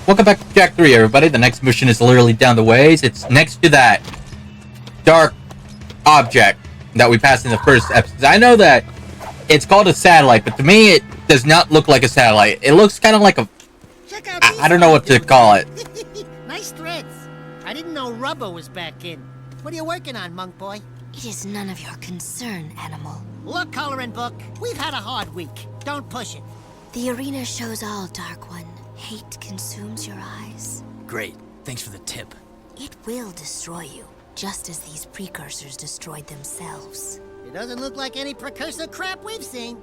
Welcome back to Jack 3, everybody. The next mission is literally down the ways. It's next to that dark object that we passed in the first episode. I know that it's called a satellite, but to me, it does not look like a satellite. It looks kind of like a... I don't know what to call it. Nice threads. I didn't know rubber was back in. What are you working on, monk boy? It is none of your concern, animal. Look, coloring book. We've had a hard week. Don't push it. The arena shows all, Dark One. Hate consumes your eyes. Great. Thanks for the tip. It will destroy you, just as these precursors destroyed themselves. It doesn't look like any precursor crap we've seen.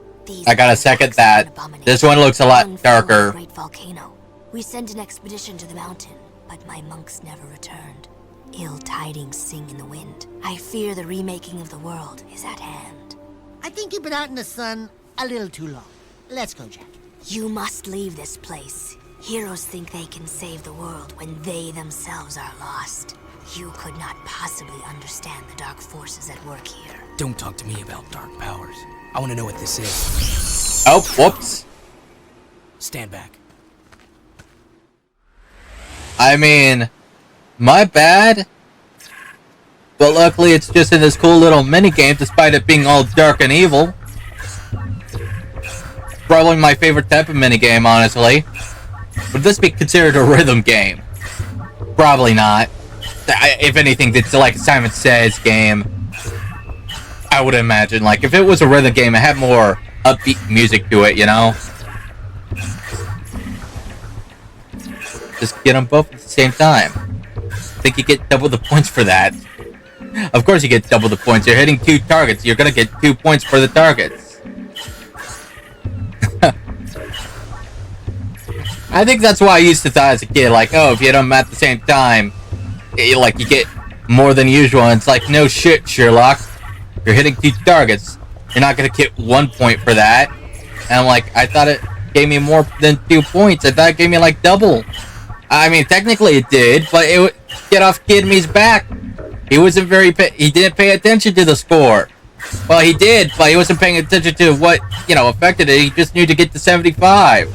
I gotta second that. This one looks a lot darker. Great volcano. We sent an expedition to the mountain, but my monks never returned. Ill tidings sing in the wind. I fear the remaking of the world is at hand. I think you've been out in the sun a little too long. Let's go, Jack. You must leave this place. Heroes think they can save the world when they themselves are lost. You could not possibly understand the dark forces at work here. Don't talk to me about dark powers. I want to know what this is. Oh, whoops. Stand back. I mean, my bad. But luckily it's just in this cool little mini-game, despite it being all dark and evil. Probably my favorite type of minigame, honestly. Would this be considered a rhythm game? Probably not. If anything, it's like a Simon Says game. I would imagine. Like, if it was a rhythm game, it had more upbeat music to it, you know? Just get them both at the same time. I think you get double the points for that. Of course you get double the points. You're hitting 2 targets. You're gonna get 2 points for the targets. I think that's why I used to thought as a kid, like, oh, if you hit them at the same time, you get more than usual. And it's like, no shit, Sherlock. You're hitting 2 targets. You're not gonna get 1 point for that. And I'm like, I thought it gave me more than 2 points. I thought it gave me like double. I mean, technically it did, but it would get off Kid Me's back. He wasn't he didn't pay attention to the score. Well, he did, but he wasn't paying attention to what, affected it. He just knew to get to 75.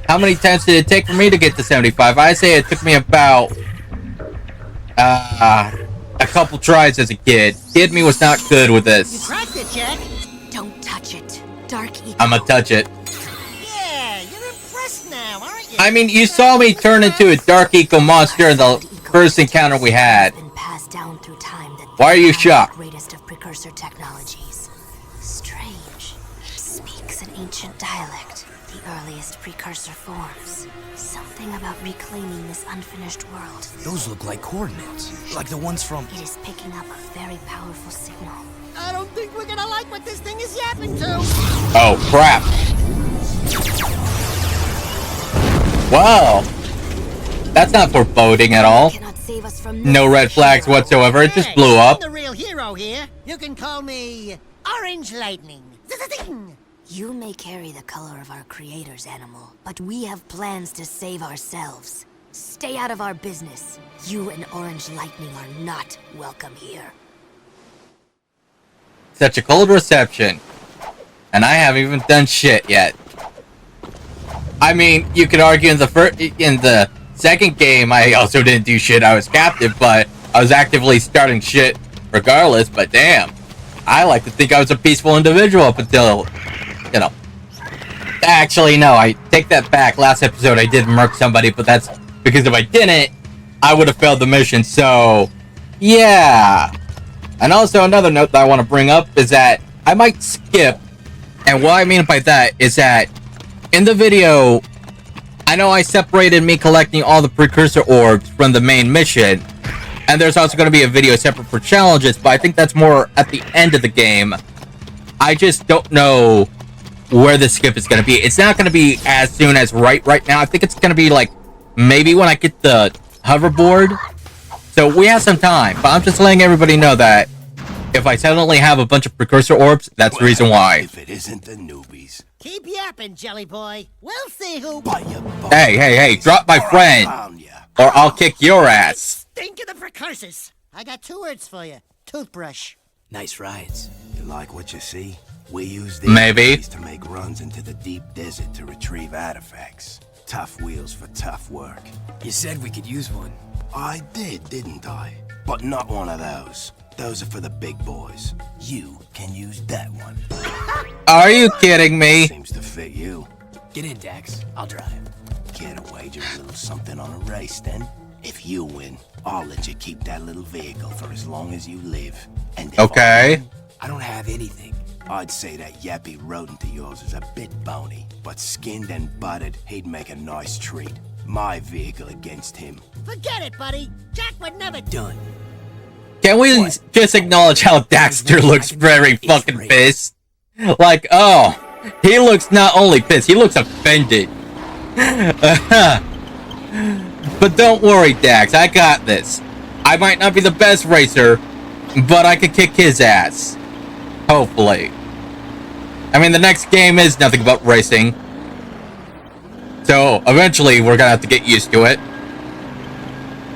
How many times did it take for me to get to 75? I say it took me about a couple tries as a kid. Kid Me was not good with this. You cracked it, Jack. Don't touch it. Dark Eco. I'ma touch it. Yeah, you're impressed now, aren't you? I mean, you saw me turn into a Dark Eco monster in the first encounter we had. Down through time that why are you shocked? Greatest of precursor technologies. Strange. It speaks an ancient dialect, the earliest precursor forms. Something about reclaiming this unfinished world. Those look like coordinates, like the ones from... It is picking up a very powerful signal. I don't think we're gonna like what this thing is yapping to. Oh, crap. Wow. That's not foreboding at all. No red flags whatsoever. It just blew up. I'm the real hero here. You can call me Orange Lightning. You may carry the color of our creator's animal, but we have plans to save ourselves. Stay out of our business. You and Orange Lightning are not welcome here. Such a cold reception. And I haven't even done shit yet. I mean, you could argue in the second game, I also didn't do shit. I was captive, but I was actively starting shit regardless. But damn, I like to think I was a peaceful individual up until, Actually, no, I take that back. Last episode, I did murk somebody, but that's because if I didn't, I would have failed the mission. So, yeah. And also, another note that I want to bring up is that I might skip. And what I mean by that is that in the video, I know I separated me collecting all the precursor orbs from the main mission, and there's also going to be a video separate for challenges, but I think that's more at the end of the game. I just don't know where the skip is going to be. It's not going to be as soon as right now. I think it's going to be like maybe when I get the hoverboard. So we have some time, but I'm just letting everybody know that if I suddenly have a bunch of precursor orbs, that's the reason why. If it isn't the newbies. Keep yapping, Jelly Boy. We'll see who... Hey, drop my friend, or I'll kick your ass. Stink of the precursors. I got 2 words for you. Toothbrush. Nice rides. You like what you see? We use Maybe. these to make runs into the deep desert to retrieve artifacts. Tough wheels for tough work. You said we could use one. I did, didn't I? But not one of those. Those are for the big boys. You can use that one. Are you kidding me? Seems to fit you. Get in, Dax. I'll drive. Care to wager a little something on a race, then? If you win, I'll let you keep that little vehicle for as long as you live. And if Okay. I don't have anything. I'd say that yappy rodent of yours is a bit bony, but skinned and buttered, he'd make a nice treat. My vehicle against him. Forget it, buddy. Jack would never Done. Can we just acknowledge how Daxter looks very fucking pissed? Like, oh, he looks not only pissed, he looks offended. But don't worry, Dax, I got this. I might not be the best racer, but I could kick his ass. Hopefully. I mean, the next game is nothing but racing. So, eventually, we're gonna have to get used to it.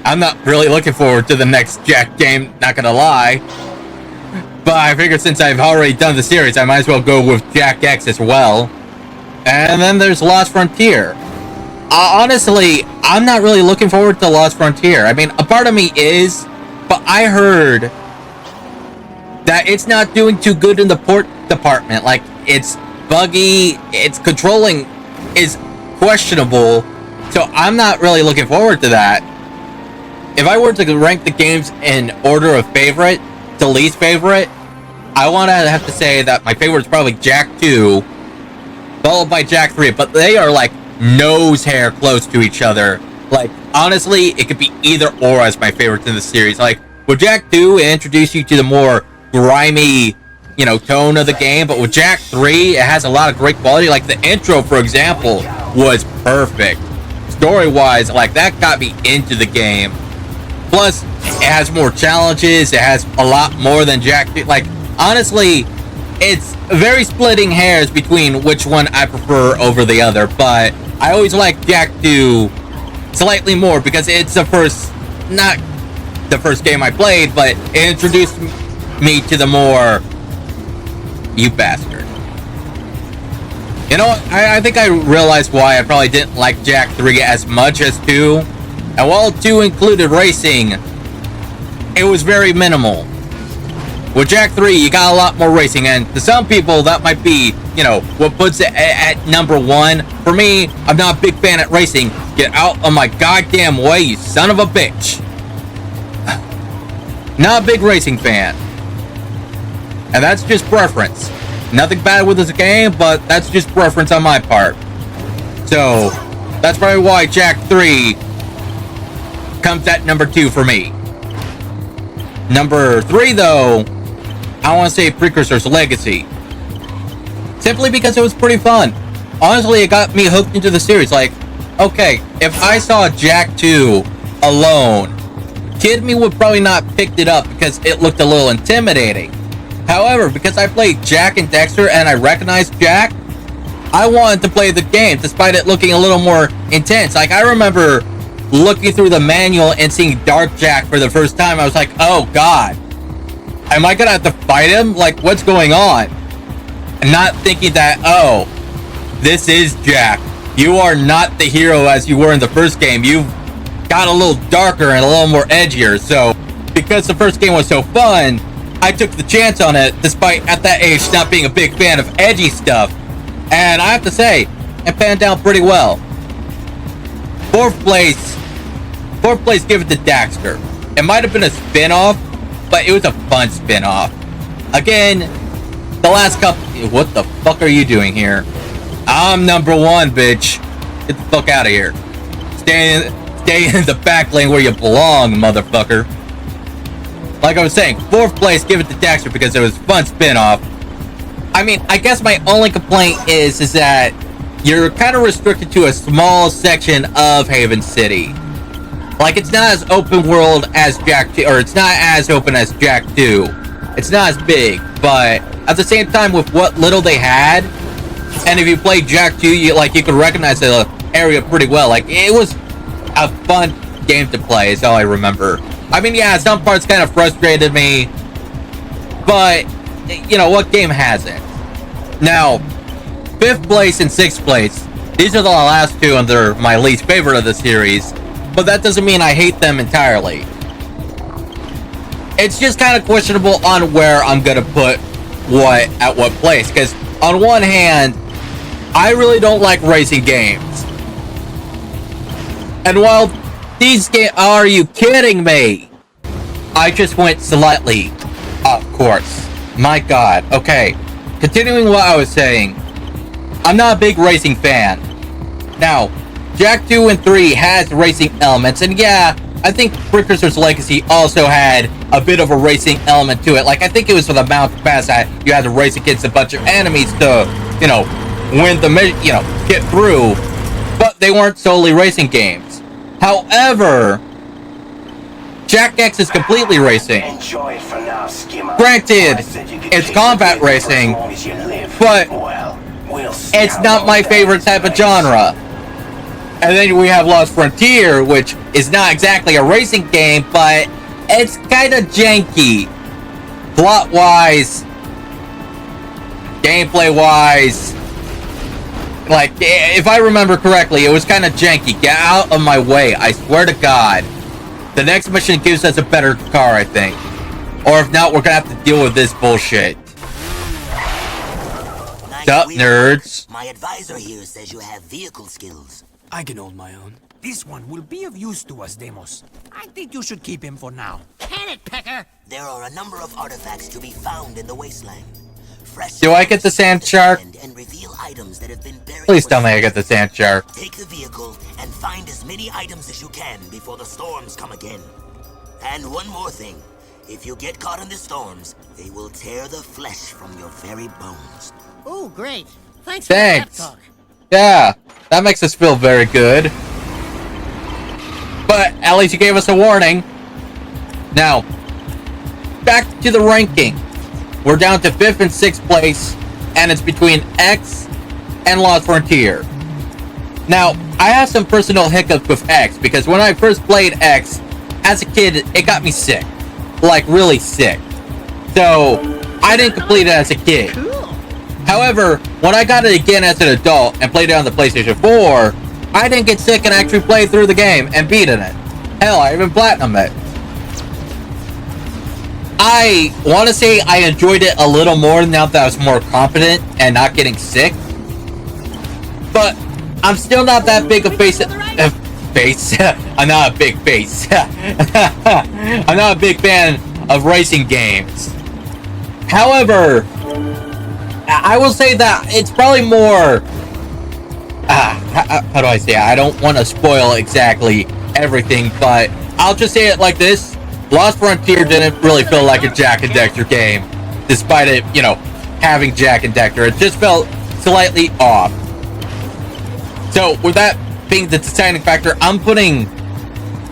I'm not really looking forward to the next Jack game, not gonna lie. But I figured since I've already done the series, I might as well go with Jack X as well. And then there's Lost Frontier. Honestly, I'm not really looking forward to Lost Frontier. I mean, a part of me is, but I heard that it's not doing too good in the port department. Like, it's buggy, its controlling is questionable, so I'm not really looking forward to that. If I were to rank the games in order of favorite to least favorite, I want to have to say that my favorite is probably Jack 2, followed by Jack 3, but they are like nose hair close to each other. Like, honestly, it could be either or as my favorites in the series. Like, with Jack 2, it introduced you to the more grimy, you know, tone of the game, but with Jack 3, it has a lot of great quality. Like, the intro, for example, was perfect. Story-wise, like, that got me into the game. Plus, it has more challenges, it has a lot more than Jack 2. Like, honestly, it's very splitting hairs between which one I prefer over the other, but I always like Jack 2 slightly more because it's the first, not the first game I played, but it introduced me to the more, you bastard. You know, I think I realized why I probably didn't like Jack 3 as much as 2. And while 2 included racing, it was very minimal. With Jack 3, you got a lot more racing, and to some people, that might be, you know, what puts it at number 1. For me, I'm not a big fan at racing. Get out of my goddamn way, you son of a bitch. Not a big racing fan. And that's just preference. Nothing bad with this game, but that's just preference on my part. So, that's probably why Jack 3 comes at number 2 for me. Number 3, though, I want to say Precursor's Legacy. Simply because it was pretty fun. Honestly, it got me hooked into the series. Like, okay, if I saw Jack 2 alone, Kid Me would probably not picked it up because it looked a little intimidating. However, because I played Jack and Dexter and I recognized Jack, I wanted to play the game despite it looking a little more intense. Like, I remember looking through the manual and seeing Dark Jack for the first time. I was like, oh god, am I gonna have to fight him? Like, what's going on? And not thinking that, oh, this is Jack. You are not the hero as you were in the first game. You've got a little darker and a little more edgier. So, because the first game was so fun, I took the chance on it, despite at that age not being a big fan of edgy stuff. And I have to say, it panned out pretty well. Fourth place, give it to Daxter. It might have been a spin-off, but it was a fun spin-off. Again, the last couple... What the fuck are you doing here? I'm number 1, bitch. Get the fuck out of here. Stay in the back lane where you belong, motherfucker. Like I was saying, 4th place, give it to Daxter because it was a fun spin-off. I mean, I guess my only complaint is that you're kind of restricted to a small section of Haven City. Like, it's not as open world as Jack 2, or it's not as open as Jack 2. It's not as big, but at the same time, with what little they had, and if you play Jack 2, you could recognize the area pretty well. Like, it was a fun game to play, is all I remember. I mean, yeah, some parts kind of frustrated me, but, you know, what game hasn't? Now, 5th place and 6th place, These are the last two, and they're my least favorite of the series. But that doesn't mean I hate them entirely. It's just kind of questionable on where I'm gonna put what at what place. Because on one hand, I really don't like racing games. And while these games, are you kidding me? I just went slightly off course. My God. Okay. Continuing what I was saying. I'm not a big racing fan. Now, Jak 2 and 3 has racing elements, and yeah, I think Precursor's Legacy also had a bit of a racing element to it. Like, I think it was for the Mount Pass that you had to race against a bunch of enemies to, you know, win the, you know, get through. But they weren't solely racing games. However, Jak X is completely racing. Enjoy it for now, Skimmer. Granted, it's combat racing, but it's not my favorite type of genre. And then we have Lost Frontier, which is not exactly a racing game, but it's kind of janky. Plot-wise, gameplay-wise. Like, if I remember correctly, it was kind of janky. Get out of my way, I swear to God. The next mission gives us a better car, I think. Or if not, we're gonna have to deal with this bullshit. Nice Sup, nerds? My advisor here says you have vehicle skills. I can hold my own. This one will be of use to us, Demos. I think you should keep him for now. Can it, Pecker? There are a number of artifacts to be found in the Wasteland. Fresh Do I get the sand shark? and reveal items that have been buried. Please tell me I get the sand shark. Take the vehicle and find as many items as you can before the storms come again. And one more thing. If you get caught in the storms, they will tear the flesh from your very bones. Oh, great. Thanks for the pep Thanks. talk. Yeah, that makes us feel very good. But at least you gave us a warning. Now, back to the ranking. We're down to 5th and 6th place, and it's between X and Lost Frontier. Now, I have some personal hiccups with X, because when I first played X, as a kid, it got me sick. Like, really sick. So, I didn't complete it as a kid. Cool. However, when I got it again as an adult and played it on the PlayStation 4, I didn't get sick and actually played through the game and beat it. Hell, I even platinumed it. I want to say I enjoyed it a little more now that I was more competent and not getting sick. But I'm still not that big a face. I'm not a big face. I'm not a big fan of racing games. However, I will say that it's probably more... how do I say it? I don't want to spoil exactly everything, but I'll just say it like this. Lost Frontier didn't really feel like a Jak and Dexter game, despite it, you know, having Jak and Dexter. It just felt slightly off. So, with that being the deciding factor, I'm putting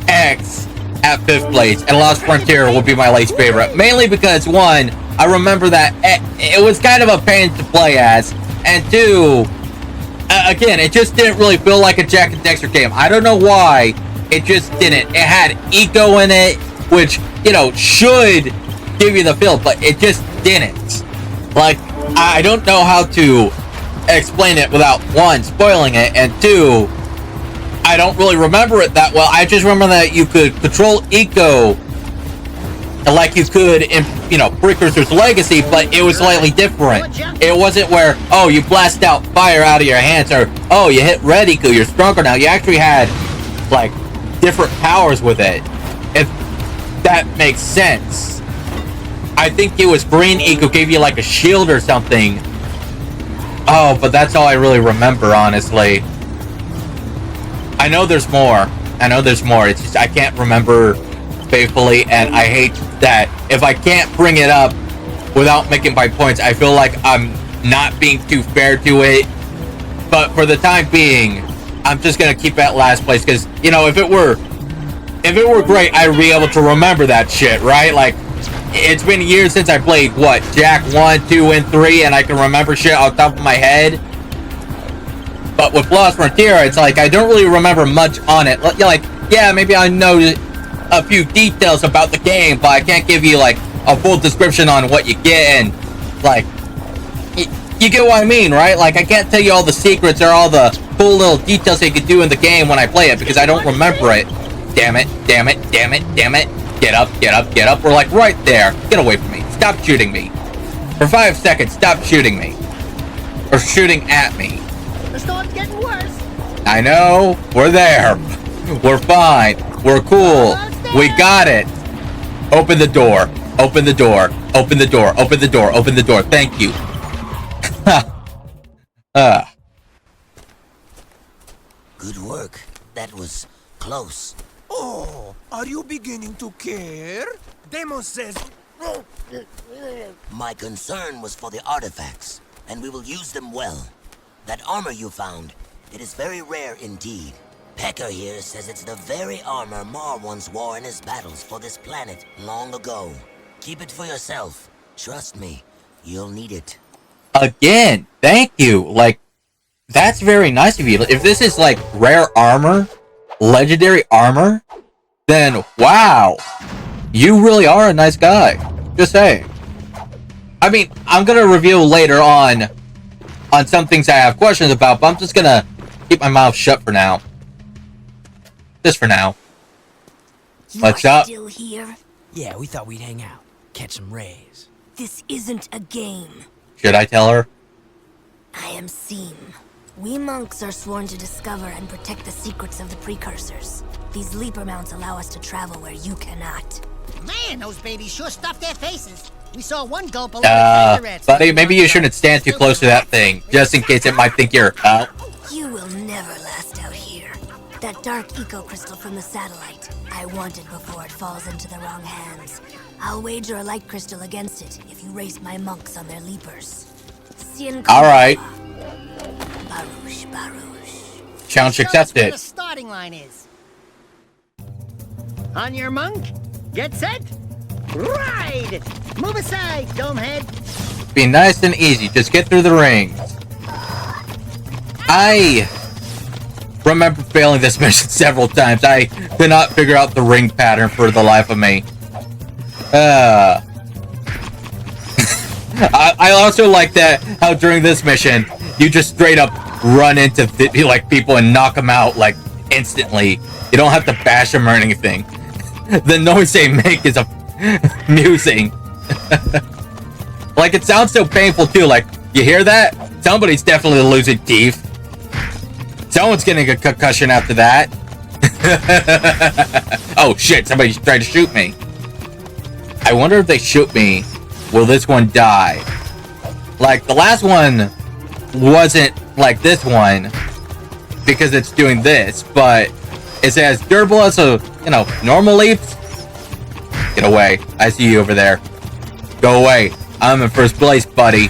X at 5th place, and Lost Frontier will be my least favorite. Mainly because, one, I remember that it was kind of a pain to play as, and two, again, it just didn't really feel like a Jak and Dexter game. I don't know why, it just didn't. It had eco in it, which, you know, should give you the feel, but it just didn't. Like, I don't know how to explain it without, one, spoiling it, and two, I don't really remember it that well. I just remember that you could control eco like you could in, you know, Precursor's Legacy, but it was slightly different. It wasn't where, oh, you blast out fire out of your hands, or, oh, you hit red eco, you're stronger now. You actually had, like, different powers with it, if that makes sense. I think it was green eco gave you, like, a shield or something. Oh, but that's all I really remember, honestly. I know there's more. It's just I can't remember faithfully, and I hate that if I can't bring it up without making my points, I feel like I'm not being too fair to it. But for the time being, I'm just gonna keep at last place, because, you know, if it were great, I'd be able to remember that shit, right? Like, it's been years since I played, what, Jak 1, 2, and 3, and I can remember shit off the top of my head. But with Lost Frontier, it's like, I don't really remember much on it. Like, yeah, maybe I know a few details about the game, but I can't give you, like, a full description on what you get, and, like, you get what I mean, right? Like, I can't tell you all the secrets or all the cool little details they could do in the game when I play it because I don't remember it. Damn it, damn it, damn it, damn it. Get up, get up, get up. We're like right there. Get away from me. Stop shooting me. For 5 seconds, stop shooting me. Or shooting at me. The storm's getting worse. I know. We're there. We're fine. We're cool. We got it. Open the door. Open the door. Open the door. Open the door. Open the door. Thank you. Good work. That was close. Oh, are you beginning to care? Demos says... My concern was for the artifacts, and we will use them well. That armor you found, it is very rare indeed. Pecker here says it's the very armor Mar once wore in his battles for this planet long ago. Keep it for yourself. Trust me, you'll need it. Again, thank you. Like, that's very nice of you. If this is like rare armor, legendary armor, then wow, you really are a nice guy. Just saying. I mean, I'm gonna reveal later on some things I have questions about, but I'm just gonna keep my mouth shut for now. Just for now. What's up? Still here? Yeah, we thought we'd hang out, catch some rays. This isn't a game. Should I tell her? I am Seam. We monks are sworn to discover and protect the secrets of the precursors. These leaper mounts allow us to travel where you cannot. Man, those babies sure stuffed their faces. We saw one go below the cigarettes. Buddy, maybe you shouldn't stand too close to that thing, just in case it might think you're out. You will never last out here. That dark eco-crystal from the satellite. I want it before it falls into the wrong hands. I'll wager a light crystal against it if you race my monks on their leapers. Alright. Baruch, Baruch. Challenge Show us where accepted. the starting line is. On your monk. Get set. Ride! Move aside, domehead. Be nice and easy. Just get through the rings. I remember failing this mission several times. I could not figure out the ring pattern for the life of me. I also like that how during this mission you just straight up run into like people and knock them out like instantly. You don't have to bash them or anything. The noise they make is amusing. Like, it sounds so painful too. Like, you hear that? Somebody's definitely losing teeth. Someone's getting a concussion after that. Oh shit, somebody's trying to shoot me. I wonder if they shoot me, will this one die? Like, the last one wasn't like this one because it's doing this, but it's as durable as a, normal leaps. Get away. I see you over there. Go away. I'm in first place, buddy.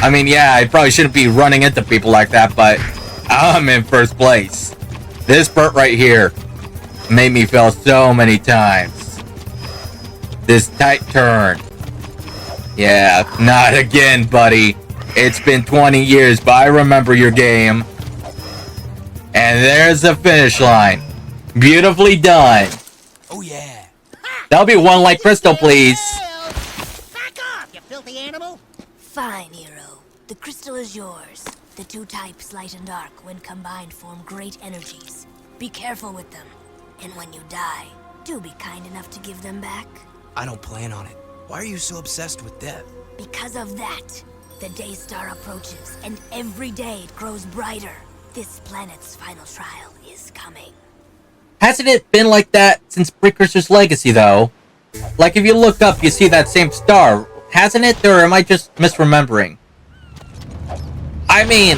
I mean, yeah, I probably shouldn't be running into people like that, but I'm in first place. This part right here made me fail so many times. This tight turn. Yeah, not again, buddy. It's been 20 years, but I remember your game. And there's the finish line. Beautifully done. Oh yeah. That'll be one light crystal, please. Back off, you filthy animal. Fine, hero. The crystal is yours. The two types, light and dark, when combined, form great energies. Be careful with them. And when you die, do be kind enough to give them back. I don't plan on it. Why are you so obsessed with death? Because of that, the day star approaches, and every day it grows brighter. This planet's final trial is coming. Hasn't it been like that since Precursor's Legacy, though? Like, if you look up, you see that same star. Hasn't it, or am I just misremembering? I mean,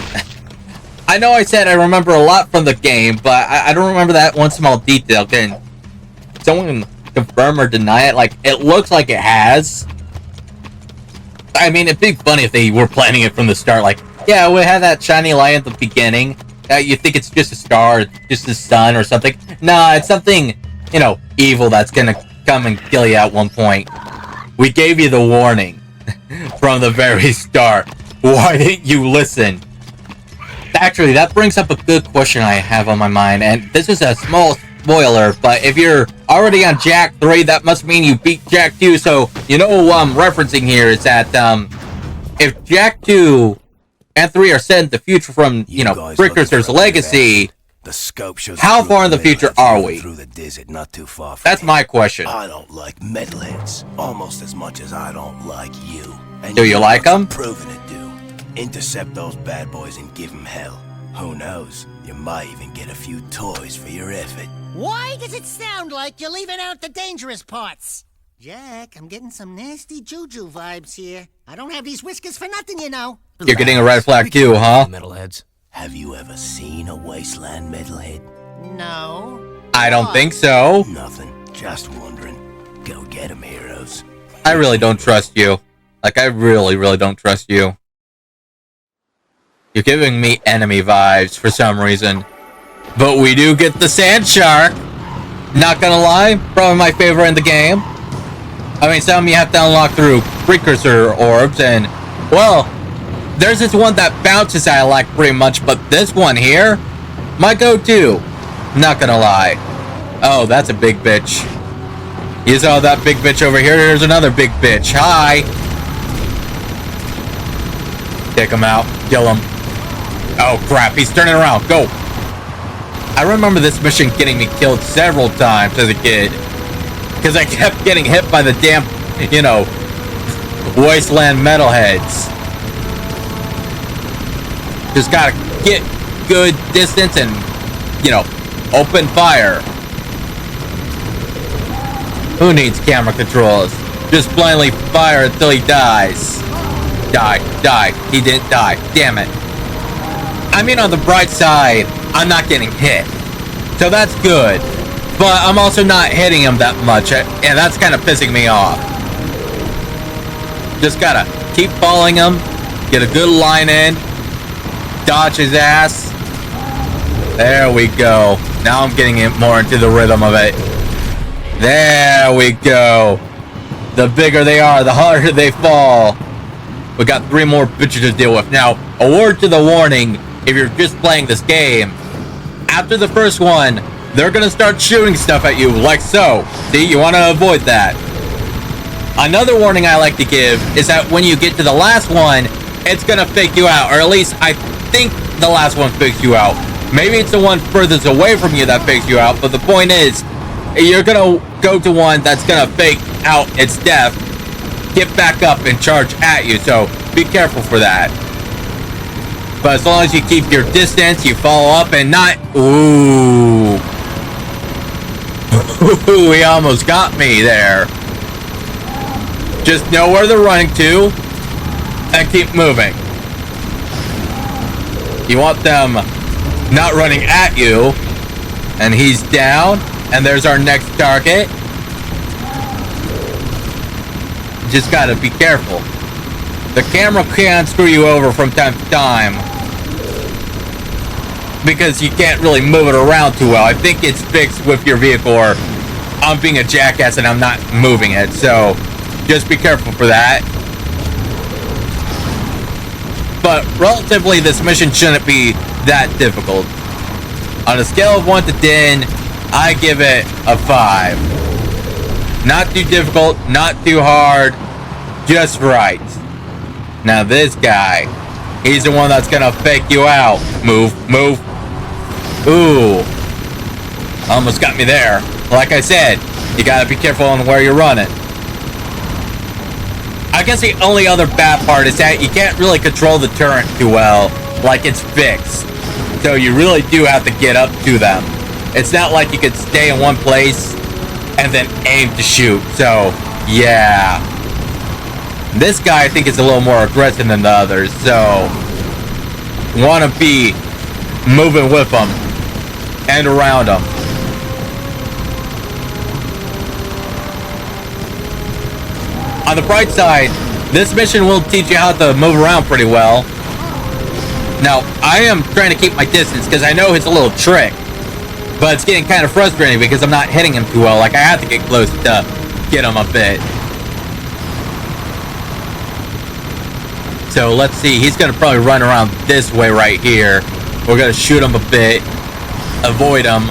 I know I said I remember a lot from the game, but I don't remember that one small detail. Can someone confirm or deny it? Like, it looks like it has. I mean, it'd be funny if they were planning it from the start. Like, yeah, we had that shiny light at the beginning. You think it's just a star, just the sun or something. Nah, it's something, evil that's gonna come and kill you at one point. We gave you the warning from the very start. Why didn't you listen? Actually, that brings up a good question I have on my mind, and this is a small spoiler, but if you're already on Jack 3, that must mean you beat Jack 2, so you know what I'm referencing here is that, if Jack 2 and 3 are set in the future from, you know, guys Precursor's looking for a legacy. best? The scope shows How a group far in the of future metalheads are moving we? Through the desert, not too far from That's here. my question. I don't like metalheads almost as much as I don't like you. And Do you like guys are 'em? Proven to do. Intercept those bad boys and give them hell. Who knows? You might even get a few toys for your effort. Why does it sound like you're leaving out the dangerous parts? Jack, I'm getting some nasty juju vibes here. I don't have these whiskers for nothing, you know. You're getting a red flag too, huh? Metalheads. Have you ever seen a Wasteland metalhead? No. I don't think so. Nothing. Just wondering. Go get 'em, heroes. I really don't trust you. Like, I really, really don't trust you. You're giving me enemy vibes for some reason. But we do get the sand shark. Not gonna lie, probably my favorite in the game. I mean, some you have to unlock through precursor orbs, and, well, there's this one that bounces I like pretty much, but this one here, my go-to. Not gonna lie. Oh, that's a big bitch. You saw that big bitch over here? There's another big bitch. Hi. Take him out. Kill him. Oh, crap. He's turning around. Go. I remember this mission getting me killed several times as a kid. Because I kept getting hit by the damn, you know, Wasteland metalheads. Just gotta get good distance and, you know, open fire. Who needs camera controls? Just blindly fire until he dies. Die. He didn't die. Damn it. I mean, on the bright side, I'm not getting hit. So that's good. But I'm also not hitting him that much, and that's kind of pissing me off. Just gotta keep following him, get a good line in, dodge his ass. There we go. Now I'm getting it more into the rhythm of it. There we go. The bigger they are, the harder they fall. We got 3 more bitches to deal with. Now, a word to the warning, if you're just playing this game, after the first one, they're gonna start shooting stuff at you, like so. See, you wanna avoid that. Another warning I like to give is that when you get to the last one, it's gonna fake you out, or at least I think the last one fakes you out. Maybe it's the one furthest away from you that fakes you out, but the point is, you're gonna go to one that's gonna fake out its death, get back up and charge at you, so be careful for that. But as long as you keep your distance, you follow up and not... Ooh. Ooh, he almost got me there. Just know where they're running to and keep moving. You want them not running at you. And he's down. And there's our next target. Just gotta be careful. The camera can screw you over from time to time, because you can't really move it around too well. I think it's fixed with your vehicle, or I'm being a jackass and I'm not moving it, so just be careful for that. But relatively, this mission shouldn't be that difficult. On a scale of 1 to 10, I give it a 5. Not too difficult, not too hard, just right. Now this guy, he's the one that's gonna fake you out. Move. Ooh. Almost got me there. Like I said, you gotta be careful on where you're running. I guess the only other bad part is that you can't really control the turret too well, like it's fixed. So you really do have to get up to them. It's not like you could stay in one place and then aim to shoot. So, yeah. This guy, I think, is a little more aggressive than the others, so want to be moving with them and around them. On the bright side, this mission will teach you how to move around pretty well. Now, I am trying to keep my distance because I know it's a little trick, but it's getting kind of frustrating because I'm not hitting him too well. Like, I have to get close to get him a bit. So let's see, he's gonna probably run around this way right here. We're gonna shoot him a bit, avoid him.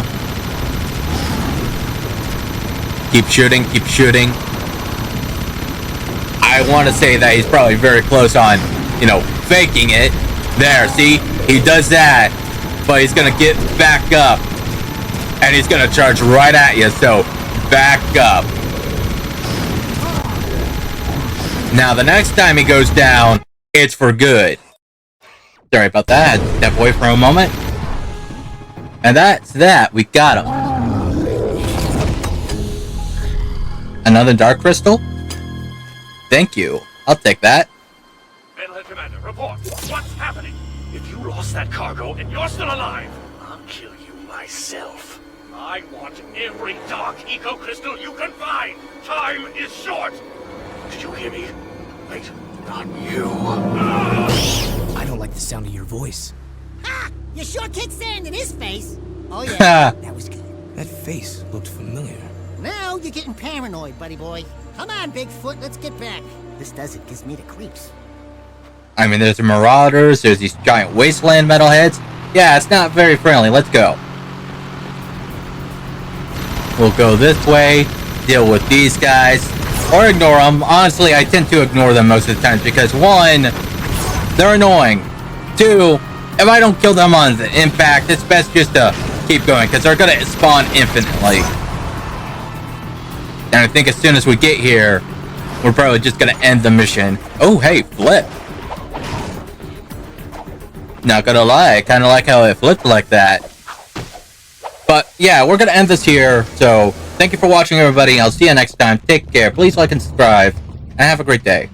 Keep shooting. I want to say that he's probably very close on, you know, faking it. There, see? He does that, but he's gonna get back up. And he's gonna charge right at you, so back up. Now, the next time he goes down, it's for good. Sorry about that. I had to step away for a moment. And that's that. We got him. Another dark crystal? Thank you. I'll take that. Metalhead Commander, report. What's happening? If you lost that cargo and you're still alive, I'll kill you myself. I want every dark eco crystal you can find. Time is short. Did you hear me? Wait, not you. I don't like the sound of your voice. Ha! You sure kicked sand in his face. Oh yeah, that was good. That face looked familiar. Now you're getting paranoid, buddy boy. Come on, Bigfoot, let's get back. This desert gives me the creeps. I mean, there's the Marauders, there's these giant Wasteland metalheads. Yeah, it's not very friendly. Let's go. We'll go this way, deal with these guys, or ignore them. Honestly, I tend to ignore them most of the time because, one, they're annoying. Two, if I don't kill them on the impact, it's best just to keep going because they're going to spawn infinitely. And I think as soon as we get here, we're probably just going to end the mission. Oh, hey, flip. Not gonna lie, I kind of like how it flipped like that. But yeah, we're gonna end this here. So thank you for watching, everybody. I'll see you next time. Take care. Please like and subscribe, and have a great day.